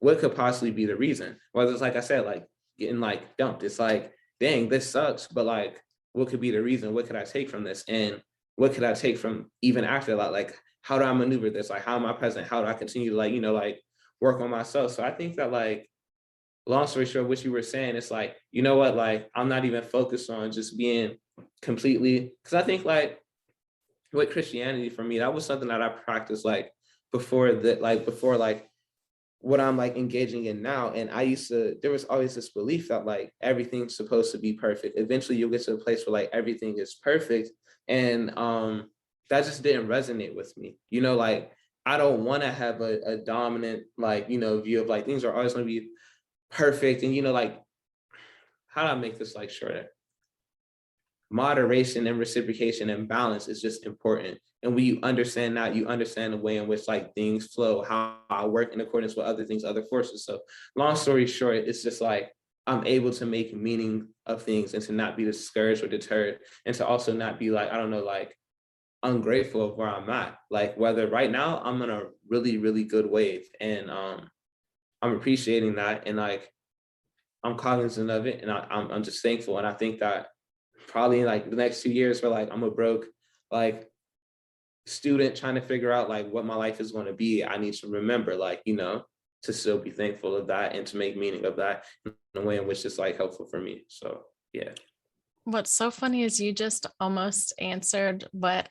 what could possibly be the reason? Whether it's like I said, like getting like dumped. It's like, dang, this sucks, but like, what could be the reason? What could I take from this? And what could I take from even after that? Like, how do I maneuver this? Like, how am I present? How do I continue to like, like work on myself? So I think that like, long story short, what you were saying, it's like, you know what, like, I'm not even focused on just being completely, because I think like with Christianity for me, that was something that I practiced like before like what I'm like engaging in now. And there was always this belief that like everything's supposed to be perfect. Eventually you'll get to a place where like everything is perfect. And that just didn't resonate with me. Like I don't want to have a dominant, like, view of like things are always going to be perfect. And, like, how do I make this like shorter? Moderation and reciprocation and balance is just important. And when you understand that, you understand the way in which like things flow, how I work in accordance with other things, other forces. So long story short, it's just like I'm able to make meaning of things and to not be discouraged or deterred, and to also not be like, I don't know, like ungrateful of where I'm at. Like whether right now I'm in a really, really good wave, and I'm appreciating that, and like I'm cognizant of it, and I'm just thankful. And I think that probably in like the next 2 years, where like I'm a broke like student trying to figure out like what my life is going to be, I need to remember like, to still be thankful of that and to make meaning of that in a way in which it's like helpful for me. So yeah. What's so funny is you just almost answered what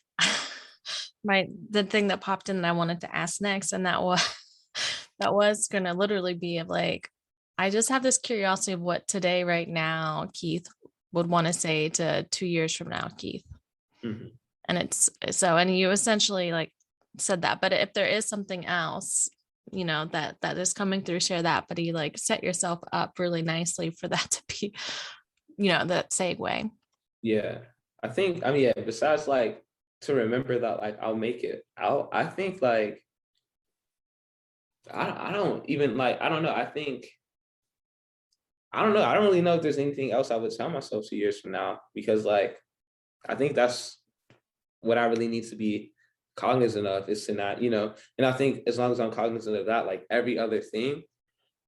the thing that popped in that I wanted to ask next. And that was gonna literally be of like, I just have this curiosity of what today, right now, Keith would want to say to 2 years from now, Keith. Mhm. And and you essentially like said that, but if there is something else, that is coming through, share that. But you like set yourself up really nicely for that to be, that segue. Yeah. I mean, yeah, besides like to remember that like I'll make it out, I think like I don't even like, I don't know. I don't know. I don't really know if there's anything else I would tell myself 2 years from now, because like I think that's what I really need to be cognizant of, is to not, and I think as long as I'm cognizant of that, like every other thing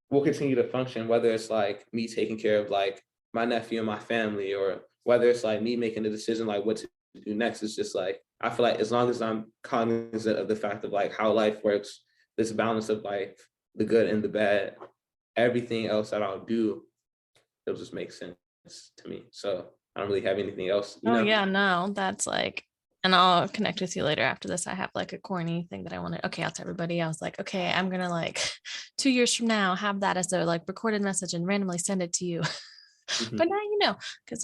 will continue to function, whether it's like me taking care of like my nephew and my family, or whether it's like me making a decision like what to do next. It's just like, I feel like as long as I'm cognizant of the fact of like how life works, this balance of like the good and the bad, everything else that I'll do, it'll just make sense to me. So I don't really have anything else, Oh yeah, no, that's like, and I'll connect with you later after this. I have like a corny thing that I wanted. Okay, I'll tell everybody. I was like, okay, I'm gonna like 2 years from now have that as a like recorded message and randomly send it to you. Mhm. But now because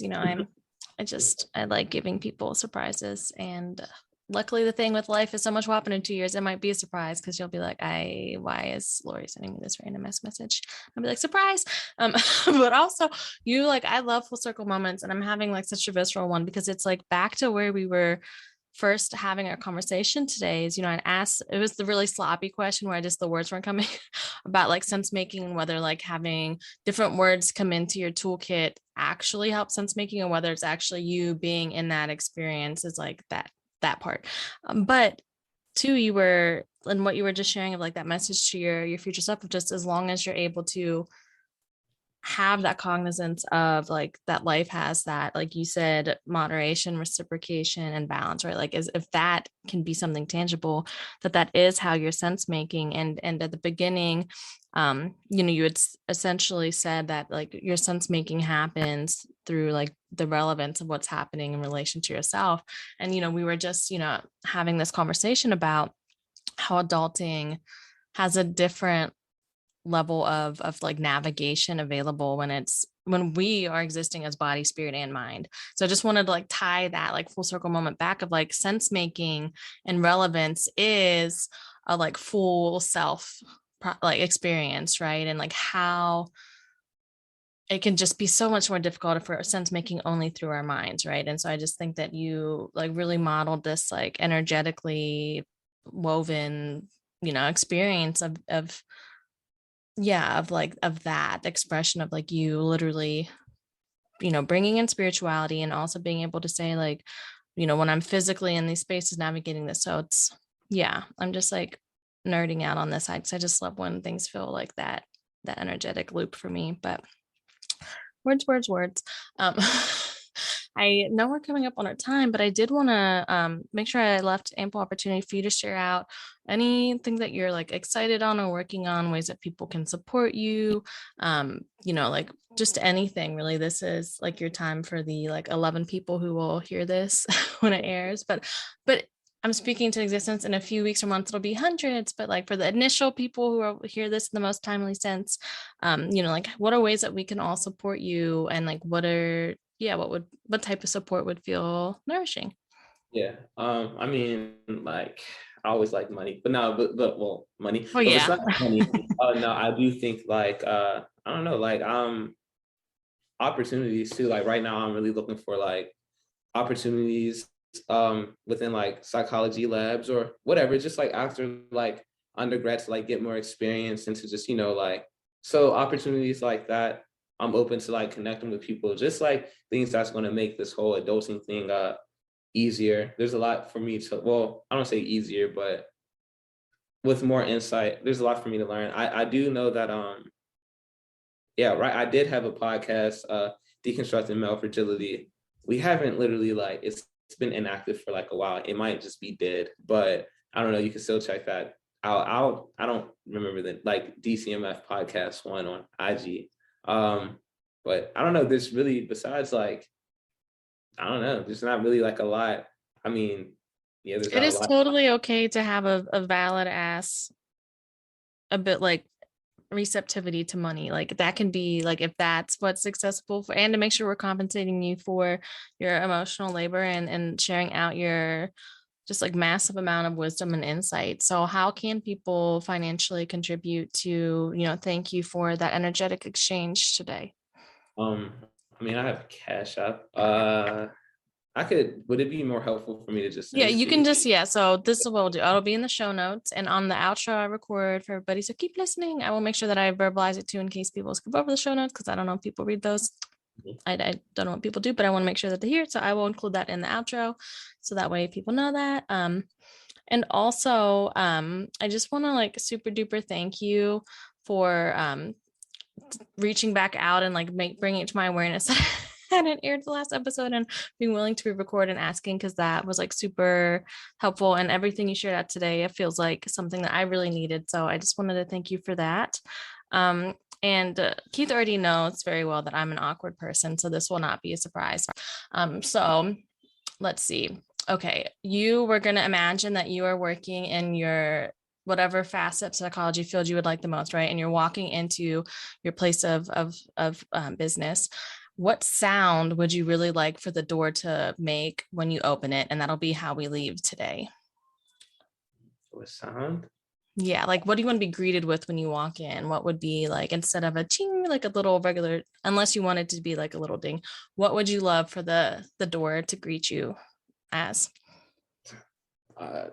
I like giving people surprises, and luckily the thing with life is so much will happen in 2 years. It might be a surprise because you'll be like, why is Lori sending me this random message? I'll be like, surprise. But also you like, I love full circle moments, and I'm having like such a visceral one because it's like back to where we were first having our conversation today. Is I'd asked, it was the really sloppy question where the words weren't coming about like sense making, and whether like having different words come into your toolkit actually helps sense making, and whether it's actually you being in that experience is like that part. But two, you were, and what you were just sharing of like that message to your future self of just as long as you're able to have that cognizance of like that life has that, like you said, moderation, reciprocation, and balance, right? Like as if that can be something tangible, that is how you're sense making. And at the beginning, you had essentially said that like your sense making happens through like the relevance of what's happening in relation to yourself. And we were just having this conversation about how adulting has a different level of like navigation available when we are existing as body, spirit, and mind. So I just wanted to like tie that like full circle moment back of like sense making and relevance is a like full self like experience, right? And like how it can just be so much more difficult for sense making only through our minds, right? And so I just think that you like really modeled this like energetically woven experience of yeah, of that expression of like you literally, bringing in spirituality and also being able to say like, when I'm physically in these spaces navigating this. So it's, yeah, I'm just like nerding out on this side because I just love when things feel like that energetic loop for me. But words. Um, I know we're coming up on our time, but I did want to make sure I left ample opportunity for you to share out anything that you're like excited on or working on, ways that people can support you. Like just anything really. This is like your time for the like 11 people who will hear this when it airs. But I'm speaking to existence in a few weeks or months, it'll be hundreds, but like for the initial people who will hear this in the most timely sense, like what are ways that we can all support you and like what type of support would feel nourishing? Yeah. I mean, like I always like money, but no, but well, money. Oh But yeah. besides money, no, I do think like I don't know, like opportunities too. Like right now I'm really looking for like opportunities within like psychology labs or whatever, just like after like undergrad to like get more experience and to just, like so opportunities like that. I'm open to like connecting with people, just like things that's going to make this whole adulting thing easier. There's a lot for me to, well, I don't say easier, but with more insight, there's a lot for me to learn. I do know that yeah, right. I did have a podcast, deconstructing male fragility. We haven't literally like it's been inactive for like a while. It might just be dead, but I don't know. You can still check that out. I don't remember the like DCMF podcast one on IG. But I don't know. There's really besides like I don't know. There's not really like a lot. I mean, yeah, there's It not a is lot. totally okay to have a valid ass, a bit like receptivity to money. Like that can be like if that's what's accessible for, and to make sure we're compensating you for your emotional labor and sharing out your just like massive amount of wisdom and insight. So how can people financially contribute to, thank you for that energetic exchange today? Um, I mean, I have cash app. I could. Would it be more helpful for me to just send Yeah, it you to can you? just, yeah. So this is what we'll do. It'll be in the show notes and on the outro I record for everybody. So keep listening. I will make sure that I verbalize it too in case people skip over the show notes because I don't know if people read those. I don't know what people do, but I want to make sure that they hear it. So I will include that in the outro. So that way people know that. And also, I just want to like super duper thank you for reaching back out and like bringing it to my awareness that I hadn't aired the last episode and being willing to re-record and asking because that was like super helpful, and everything you shared out today, it feels like something that I really needed. So I just wanted to thank you for that. And Keith already knows very well that I'm an awkward person, so this will not be a surprise. So let's see. Okay, you were going to imagine that you are working in your whatever facet of psychology field you would like the most, right? And you're walking into your place of business. What sound would you really like for the door to make when you open it? And that'll be how we leave today. What sound? Yeah, like what do you want to be greeted with when you walk in? What would be like instead of a ching, like a little regular, unless you wanted to be like a little ding, what would you love for the door to greet you as? Uh,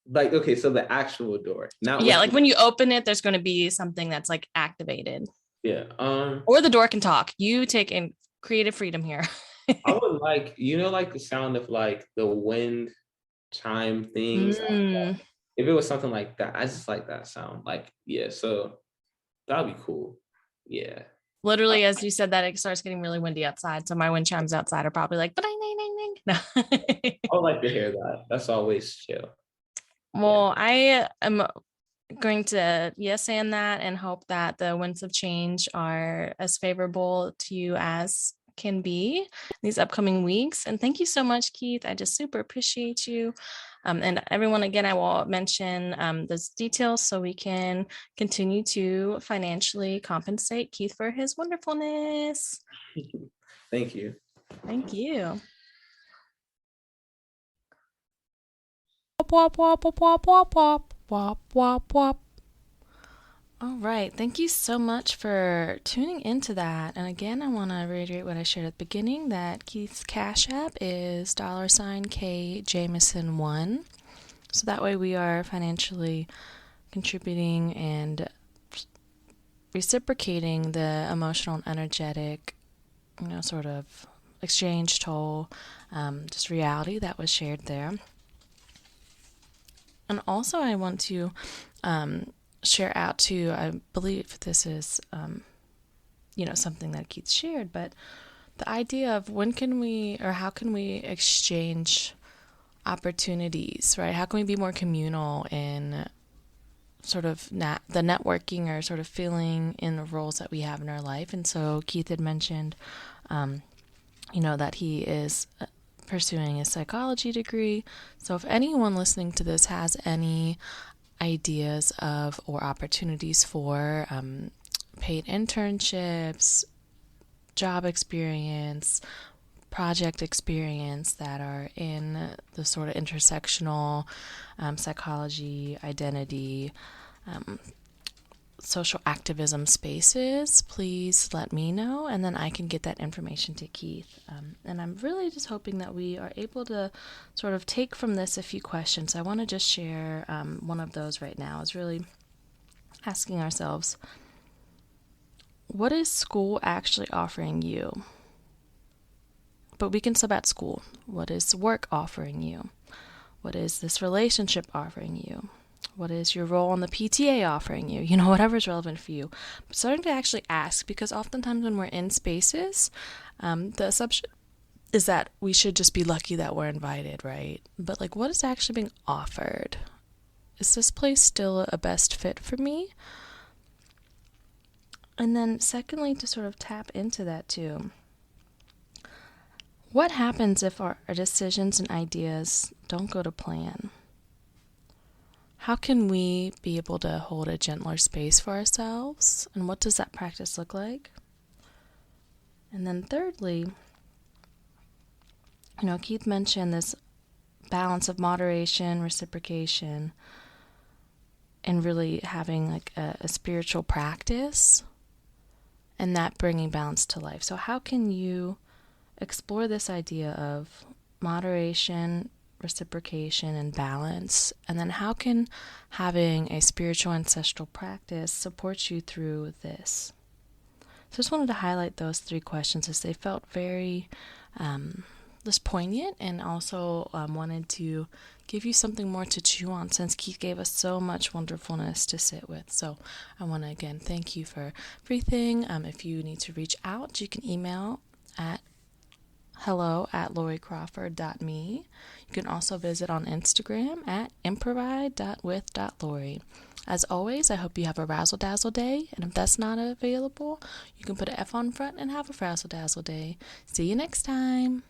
like okay, so the actual door, not Yeah, with like the when you open it, there's going to be something that's like activated, yeah. or the door can talk. You take in creative freedom here. I would like like the sound of like the wind chime things. Mm. If it was something like that, I just like that sound. Like yeah, so that'd be cool. Yeah, Literally, as you said that, it starts getting really windy outside. So my wind chimes outside are probably like, ding, ding, ding, ding. No. I would like to hear that. That's always chill. Yeah. Well, I am going to yes and that and hope that the winds of change are as favorable to you as can be these upcoming weeks. And thank you so much, Keith. I just super appreciate you. And everyone, again, I will mention those details so we can continue to financially compensate Keith for his wonderfulness. Thank you. Thank you. Wop, wop, wop, wop, wop, wop, wop, wop, wop. All right. Thank you so much for tuning into that. And again, I want to reiterate what I shared at the beginning, that Keith's Cash App is $K Jamison 1. So that way we are financially contributing and reciprocating the emotional and energetic, sort of exchange toll, just reality that was shared there. And also I want to share out to, I believe this is, something that Keith shared, but the idea of how can we exchange opportunities, right? How can we be more communal in sort of the networking or sort of filling in the roles that we have in our life? And so Keith had mentioned, that he is pursuing a psychology degree. So if anyone listening to this has any ideas of or opportunities for paid internships, job experience, project experience that are in the sort of intersectional psychology, identity, social activism spaces, please let me know, and then I can get that information to Keith. And I'm really just hoping that we are able to sort of take from this a few questions. I want to just share one of those right now, is really asking ourselves, what is school actually offering you? But we can sub at school. What is work offering you? What is this relationship offering you? What is your role on the PTA offering you? Whatever is relevant for you. But starting to actually ask, because oftentimes when we're in spaces, the assumption is that we should just be lucky that we're invited, right? But what is actually being offered? Is this place still a best fit for me? And then secondly, to sort of tap into that too. What happens if our decisions and ideas don't go to plan? How can we be able to hold a gentler space for ourselves? And what does that practice look like? And then thirdly, Keith mentioned this balance of moderation, reciprocation, and really having a spiritual practice, and that bringing balance to life. So how can you explore this idea of moderation, reciprocation, and balance? And then how can having a spiritual ancestral practice support you through this? So I just wanted to highlight those three questions as they felt very just poignant, and also wanted to give you something more to chew on since Keith gave us so much wonderfulness to sit with. So I want to again thank you for everything. If you need to reach out, you can email at hello@loricrawford.me. You can also visit on Instagram at improvide.with.lori. As always, I hope you have a razzle dazzle day, and if that's not available, you can put an F on front and have a frazzle dazzle day. See you next time.